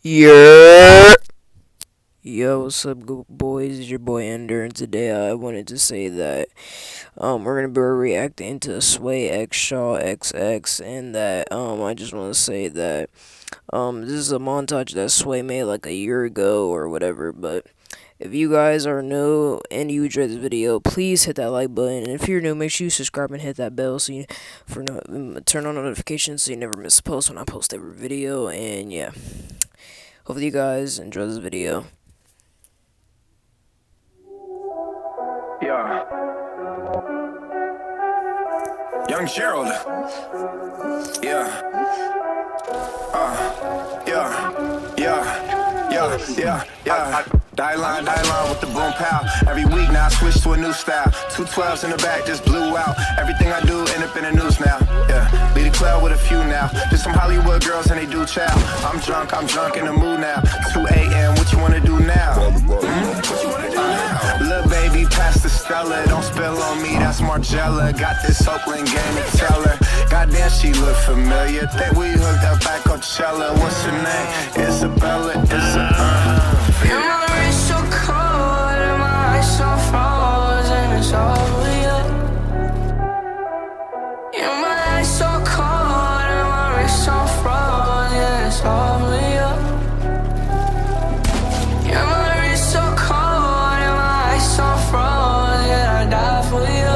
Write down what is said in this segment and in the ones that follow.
Yeah. Yo, what's up, good boys? It's your boy Ender, and today I wanted to say that we're gonna be reacting to Sway X Shaw XX, and that I just want to say that this is a montage that Sway made like a year ago or whatever. But if you guys are new and you enjoyed this video, please hit that like button, and if you're new, make sure you subscribe and hit that bell so you turn on notifications so you never miss a post when I post every video. And yeah, hopefully you guys enjoy this video. Yeah, Young Gerald. Yeah, yeah. Die line with the boom pow. Every week now I switch to a new style. 212s in the back just blew out. Everything I do end up in the news now. Yeah, lead a club with a few now. Just some Hollywood girls and they do chow. I'm drunk in the mood now. 2 a.m. What you wanna do now? What you wanna do now? Little baby, pass the Stella. Don't spill on me, that's Margella. Got this Oakland game to tell her. Goddamn, she look familiar. Think we hooked up at Coachella. What's her name? Isabella. And my wrist so cold, and my eyes so frozen, it's over you. And my eyes so cold, and my wrist so frozen, it's over you. And my wrist so cold, and my eyes so frozen, I die for you.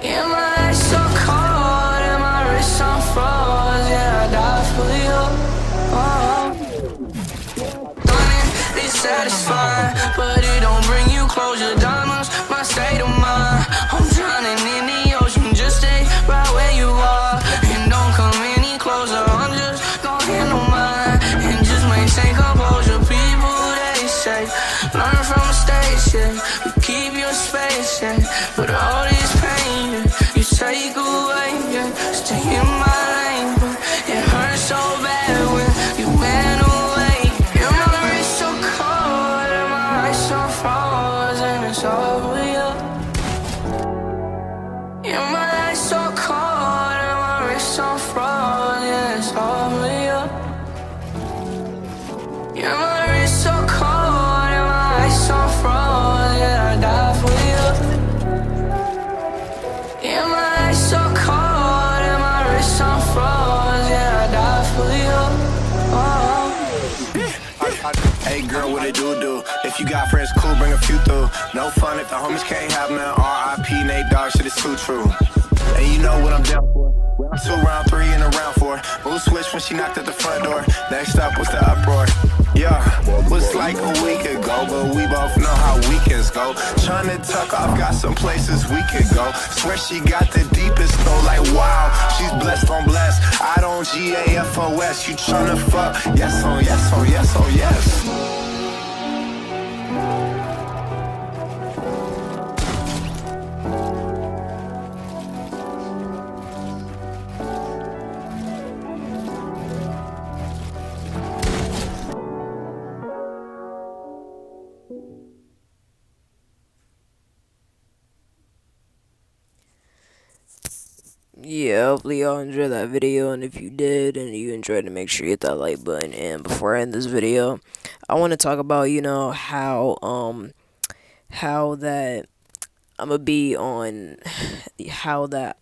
And my eyes so cold, and my wrist so frozen, I die for you. Satisfying, but it don't bring you closure. Diamonds, my state of mind. I'm drowning in the ocean. Just stay right where you are and don't come any closer. I'm just gonna handle mine and just maintain composure. People, they say, learn from mistakes, yeah. You keep your space, yeah. But all this pain, yeah, you take away, yeah. Stay in my lane, but it hurts so bad when you went away. It's over you. And my eyes so cold, and my wrist so frozen. It's over you. And my wrist so cold, and my eyes so frozen. I die for you. And my eyes so cold, and my wrist so frozen. I die for you. Hey girl, what it do? If you got friends, cool, bring a few through. No fun if the homies can't have none. R.I.P. Nate Dogg, shit is too true. And you know what I'm down for. Round 2, round 3, and a round 4. Mood switch when she knocked at the front door. Next up was the uproar. Yeah, was like a week ago, but we both know how weekends go. Tryna tuck off, got some places we could go. Swear she got the deepest though, like wow, she's blessed on blessed. I don't GAFOS, you tryna fuck? Yes, oh yes, oh yes, oh yes. Yeah, hopefully y'all enjoyed that video, and if you did and you enjoyed it, make sure you hit that like button. And before I end this video, I want to talk about how that I'm gonna be on how that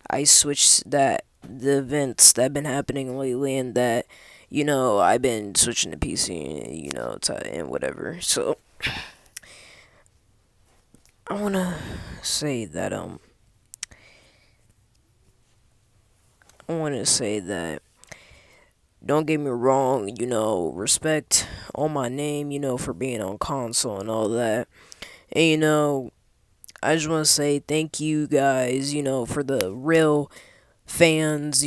I switched that the events that been happening lately, and that I've been switching to PC, and whatever. So I want to say that don't get me wrong, respect on my name, for being on console and all that. And, I just want to say thank you guys, for the real fans,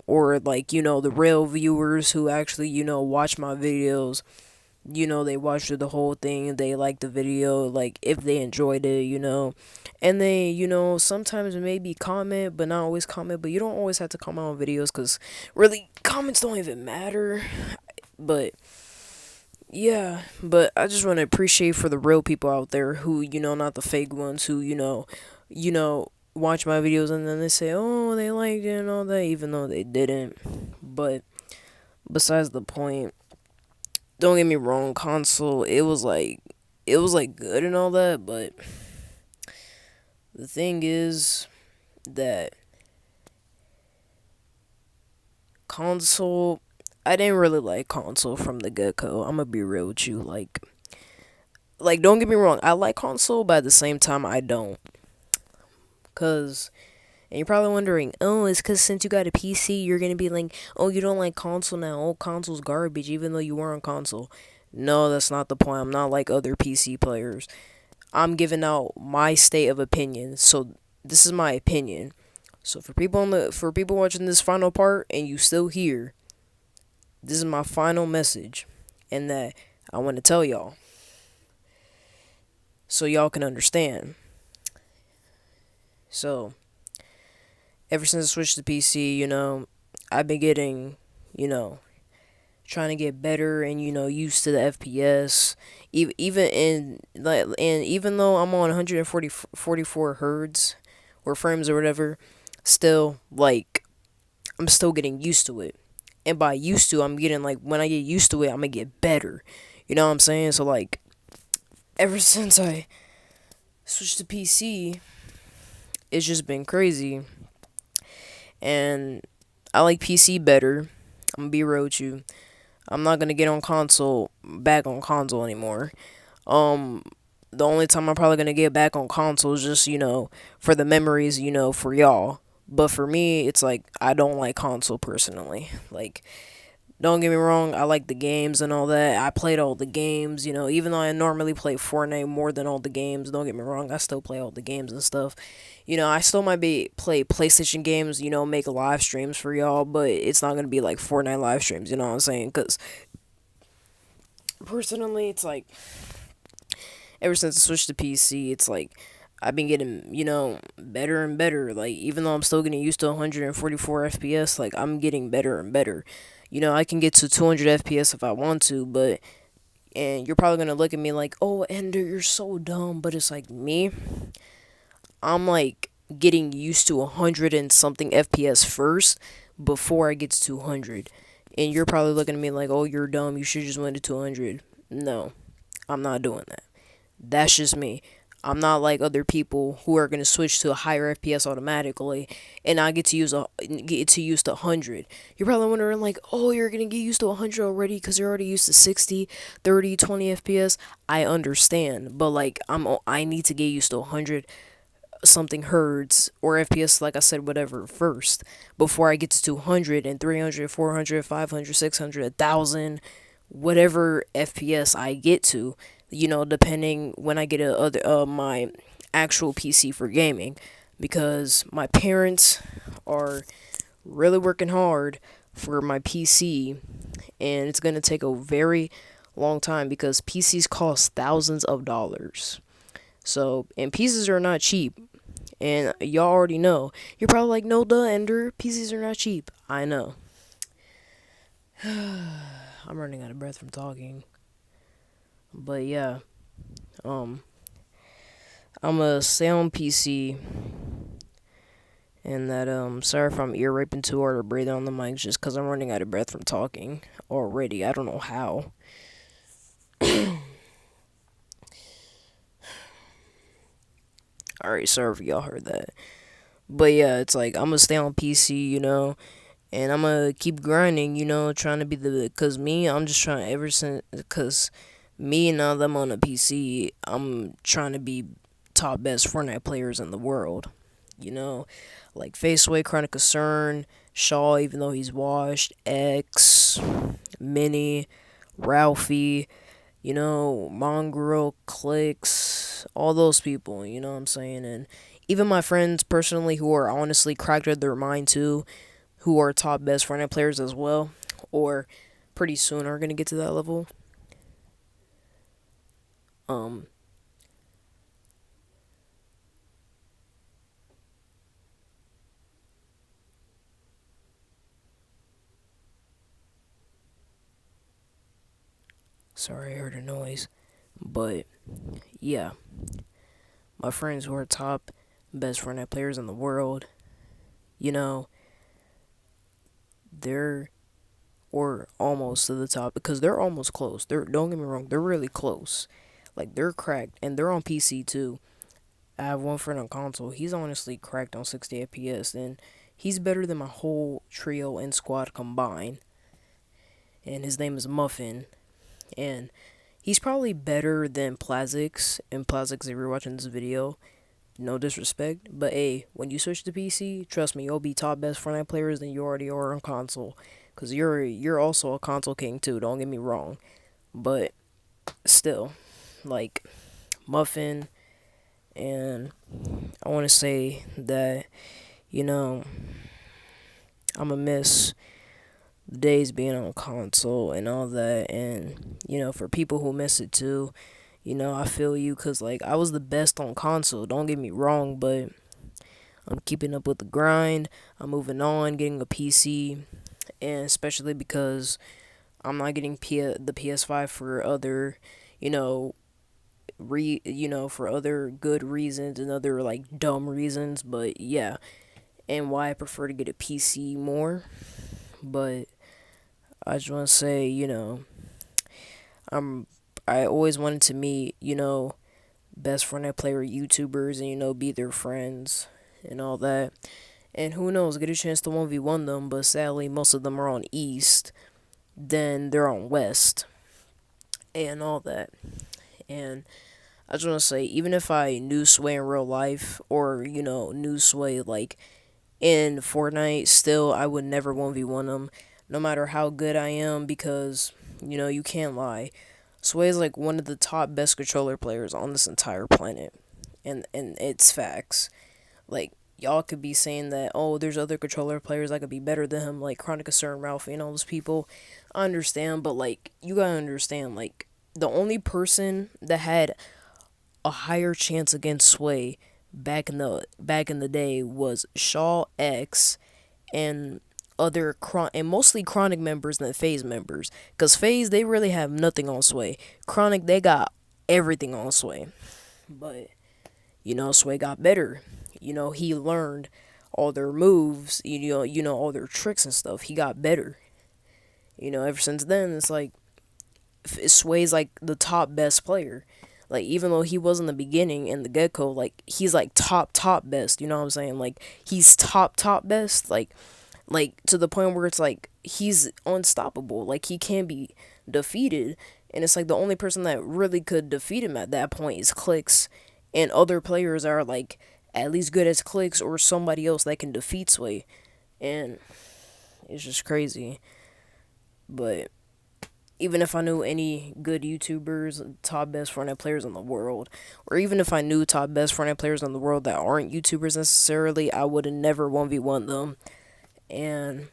or like, the real viewers who actually, watch my videos. They watched the whole thing, they liked the video, like, if they enjoyed it, and they, sometimes maybe comment, but not always comment, but you don't always have to comment on videos, because really, comments don't even matter, but, yeah, but I just want to appreciate for the real people out there who, not the fake ones who, watch my videos and then they say, oh, they liked it and all that, even though they didn't, but besides the point. Don't get me wrong, console, it was like good and all that, but the thing is that console, I didn't really like console from the get go. I'm gonna be real with you. Like don't get me wrong, I like console, but at the same time I don't. Cause and you're probably wondering, oh, it's cause since you got a PC, you're gonna be like, oh, you don't like console now. Oh, console's garbage, even though you were on console. No, that's not the point. I'm not like other PC players. I'm giving out my state of opinion. So this is my opinion. So for people watching this final part and you still here, this is my final message, and that I want to tell y'all so y'all can understand. So ever since I switched to PC, I've been getting, you know, trying to get better and used to the FPS. Even in like and even though I'm on 144 hertz or frames or whatever, still like I'm still getting used to it. And by used to, I'm getting like when I get used to it, I'm gonna get better. You know what I'm saying? So like ever since I switched to PC, it's just been crazy. And I like PC better. I'm gonna be real with you. I'm not gonna get back on console anymore. Um, the only time I'm probably gonna get back on console is just for the memories, for y'all. But for me, it's like I don't like console personally. Like, don't get me wrong, I like the games and all that. I played all the games, even though I normally play Fortnite more than all the games. Don't get me wrong, I still play all the games and stuff. I still might be play PlayStation games, make live streams for y'all, but it's not gonna be like Fortnite live streams. You know what I'm saying? Because personally, it's like ever since I switched to PC, it's like I've been getting, better and better. Like, even though I'm still getting used to 144 FPS, like, I'm getting better and better. I can get to 200 FPS if I want to, and you're probably gonna look at me like, oh, Ender, you're so dumb. But it's like, me, I'm like getting used to 100 and something FPS first before I get to 200. And you're probably looking at me like, oh, you're dumb. You should just went to 200. No, I'm not doing that. That's just me. I'm not like other people who are gonna switch to a higher FPS automatically, and I get to use to 100. You're probably wondering like, oh, you're gonna get used to 100 already because you're already used to 60, 30, 20 FPS. I understand, but like I need to get used to 100 something hertz or FPS, like I said, whatever, first before I get to 200 and 300, 400, 500, 600, 1,000, whatever FPS I get to, depending when I get my actual PC for gaming, because my parents are really working hard for my PC, and it's gonna take a very long time because PCs cost thousands of dollars. So, and PCs are not cheap. And y'all already know. You're probably like, no, duh, Ender. PCs are not cheap. I know. I'm running out of breath from talking. But yeah, um, I'm a stay on PC. And that, sorry if I'm ear raping too hard or breathing on the mic just because I'm running out of breath from talking already. I don't know how. Alright, sorry if y'all heard that. But yeah, it's like, I'm gonna stay on PC, and I'm gonna keep grinding, trying to be cause me, I'm just trying ever since, cause me and all them on a PC, I'm trying to be top best Fortnite players in the world, you know, like Faceway, Chronic Concern, Shaw, even though he's washed, X, Mini, Ralphie, Mongrel, Clicks, all those people, you know what I'm saying, and even my friends personally who are honestly cracked out their mind too, who are top best Fortnite players as well, or pretty soon are gonna get to that level. Um, sorry, I heard a noise, but yeah, my friends who are top best Fortnite players in the world, you know, they're or almost to the top because they're almost close. Don't get me wrong, they're really close. Like they're cracked and they're on PC too. I have one friend on console. He's honestly cracked on 60 FPS and he's better than my whole trio and squad combined. And his name is Muffin. And he's probably better than Plazix. And Plazix, if you're watching this video, no disrespect, but hey, when you switch to PC, trust me, you'll be top best Fortnite players than you already are on console. Cause you're also a console king too. Don't get me wrong, but still, like Muffin, and I want to say that you know I'ma miss the days being on console and all that, and for people who miss it too, I feel you, cause like I was the best on console. Don't get me wrong, but I'm keeping up with the grind. I'm moving on, getting a PC, and especially because I'm not getting the PS5 for other, you know, for other good reasons and other like dumb reasons. But yeah, and why I prefer to get a PC more. But I just want to say, I'm I always wanted to meet, best Fortnite player YouTubers and be their friends and all that. And who knows, get a chance to 1v1 them, but sadly most of them are on East, then they're on West and all that. And I just want to say, even if I knew Sway in real life or, knew Sway like in Fortnite, still I would never 1v1 him, no matter how good I am, because, you can't lie. Sway is like one of the top best controller players on this entire planet. And it's facts. Like, y'all could be saying that, oh, there's other controller players that could be better than him, like Chronic Concern, Ralphie, and all those people. I understand, but like, you gotta understand, like, the only person that had a higher chance against Sway back in the day was Shah X and mostly Chronic members than FaZe members. Cause FaZe, they really have nothing on Sway. Chronic, they got everything on Sway. But Sway got better. He learned all their moves. All their tricks and stuff. He got better. Ever since then, it's like Sway's like the top best player. Like, even though he was in the beginning in the get-go, like, he's like top best. You know what I'm saying? Like, he's top best. Like to the point where it's like he's unstoppable. Like, he can't be defeated. And it's like the only person that really could defeat him at that point is Clicks, and other players are like at least good as Clicks or somebody else that can defeat Sway. And it's just crazy. But even if I knew any good YouTubers, top best Fortnite players in the world, or even if I knew top best Fortnite players in the world that aren't YouTubers necessarily, I would have never 1v1 them. And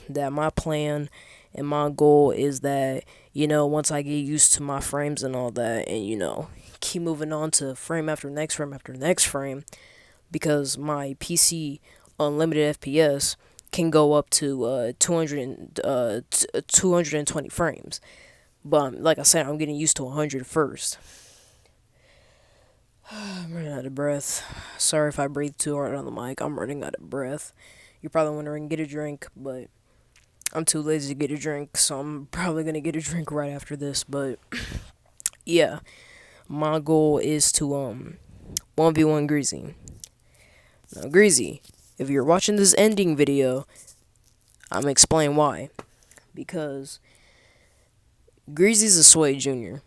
that my plan and my goal is that, once I get used to my frames and all that, and, keep moving on to frame after next frame after next frame, because my PC unlimited FPS can go up to 220 frames. But like I said, I'm getting used to 100 first. I'm running out of breath. Sorry if I breathe too hard on the mic. I'm running out of breath. You're probably wondering, get a drink, but I'm too lazy to get a drink, so I'm probably gonna get a drink right after this. But yeah, my goal is to 1v1 Greasy. Now, Greasy, if you're watching this ending video, I'm gonna explain why. Because Greasy's a Sway Jr.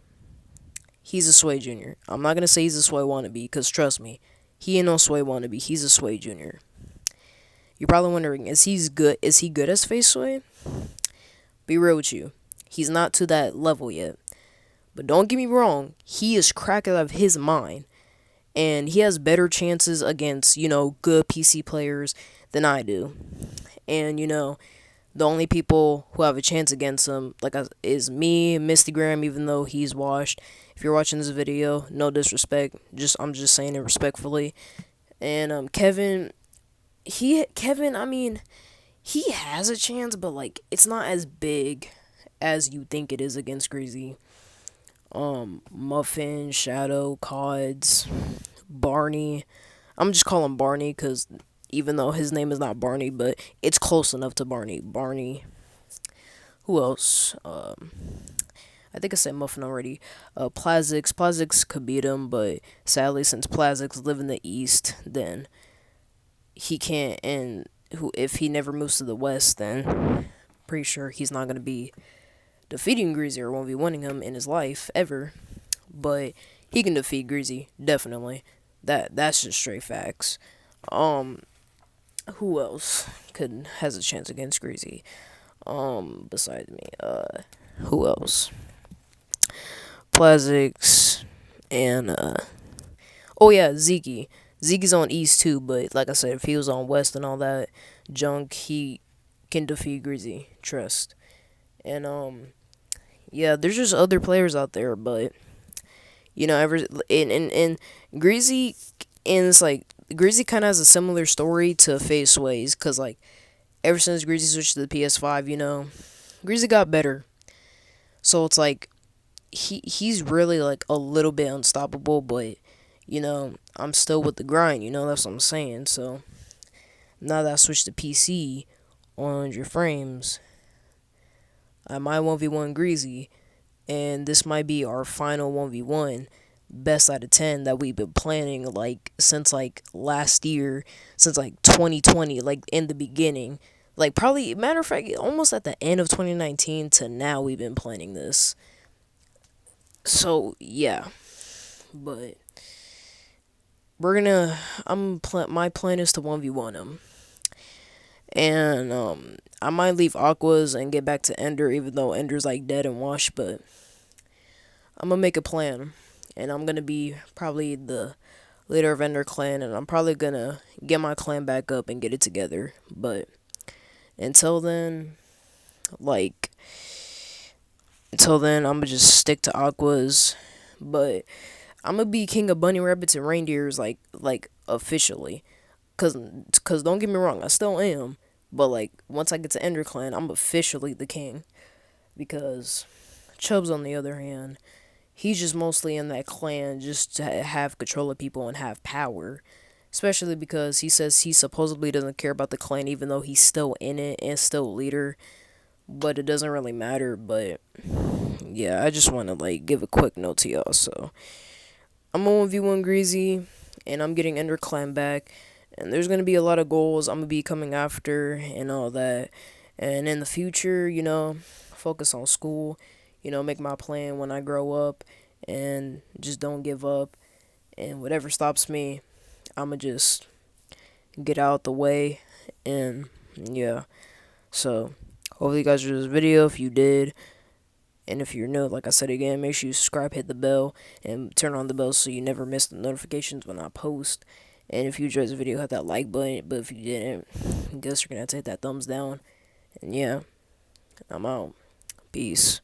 He's a Sway Jr. I'm not gonna say he's a Sway wannabe, because trust me, he ain't no Sway wannabe. He's a Sway Jr. You're probably wondering, is he good as FaZe Sway? Be real with you, he's not to that level yet. But don't get me wrong, he is cracked out of his mind. And he has better chances against, good PC players than I do. And, the only people who have a chance against him, is me, Mistygram, even though he's washed. If you're watching this video, no disrespect, I'm just saying it respectfully. And Kevin, I mean, he has a chance, but like it's not as big as you think it is against Greasy. Muffin, Shadow, Cods, Barney. I'm just calling him Barney because even though his name is not Barney, but it's close enough to Barney. Barney. Who else? I think I said Muffin already. Plazix could beat him, but sadly, since Plazix live in the East, then he can't. And who if he never moves to the West, then pretty sure he's not gonna be defeating Greasy or won't be winning him in his life ever. But he can defeat Greasy definitely. That's just straight facts. Um, who else could has a chance against Greasy? Besides me, who else? Plazix and oh yeah, Zeke. Zeke's on East too, but like I said, if he was on West and all that junk, he can defeat Greasy. Trust. And yeah, there's just other players out there, but ever and Greasy, and it's like Greasy kind of has a similar story to Face Ways, cause like ever since Greasy switched to the PS5, Greasy got better. So it's like he's really like a little bit unstoppable, but I'm still with the grind. That's what I'm saying. So now that I switched to PC on 100 frames, I might 1v1 Greasy, and this might be our final 1v1 best out of 10 that we've been planning like since like last year, since like 2020, like in the beginning, like probably matter of fact almost at the end of 2019 to now we've been planning this. So yeah, but we're gonna my plan is to 1v1 him, and I might leave Aquas and get back to Ender, even though Ender's like dead and washed, but I'm gonna make a plan, and I'm gonna be probably the leader of Ender Clan, and I'm probably gonna get my clan back up and get it together. But until then, like, I'm gonna just stick to Aquas. But I'm gonna be king of bunny rabbits and reindeers, like officially. Cause don't get me wrong, I still am. But like once I get to Ender Clan, I'm officially the king. Because Chubbs, on the other hand, he's just mostly in that clan just to have control of people and have power. Especially because he says he supposedly doesn't care about the clan, even though he's still in it and still leader. But it doesn't really matter. But yeah, I just want to like give a quick note to y'all. So I'm on 1v1 Greasy, and I'm getting Ender Clan back. And there's gonna be a lot of goals I'm gonna be coming after and all that. And in the future, focus on school. Make my plan when I grow up, and just don't give up. And whatever stops me, I'ma just get out the way. And yeah, so hopefully you guys enjoyed this video. If you did, and if you're new, like I said again, make sure you subscribe, hit the bell, and turn on the bell so you never miss the notifications when I post. And if you enjoyed the video, hit that like button. But if you didn't, I guess you're gonna have to hit that thumbs down. And yeah, I'm out. Peace.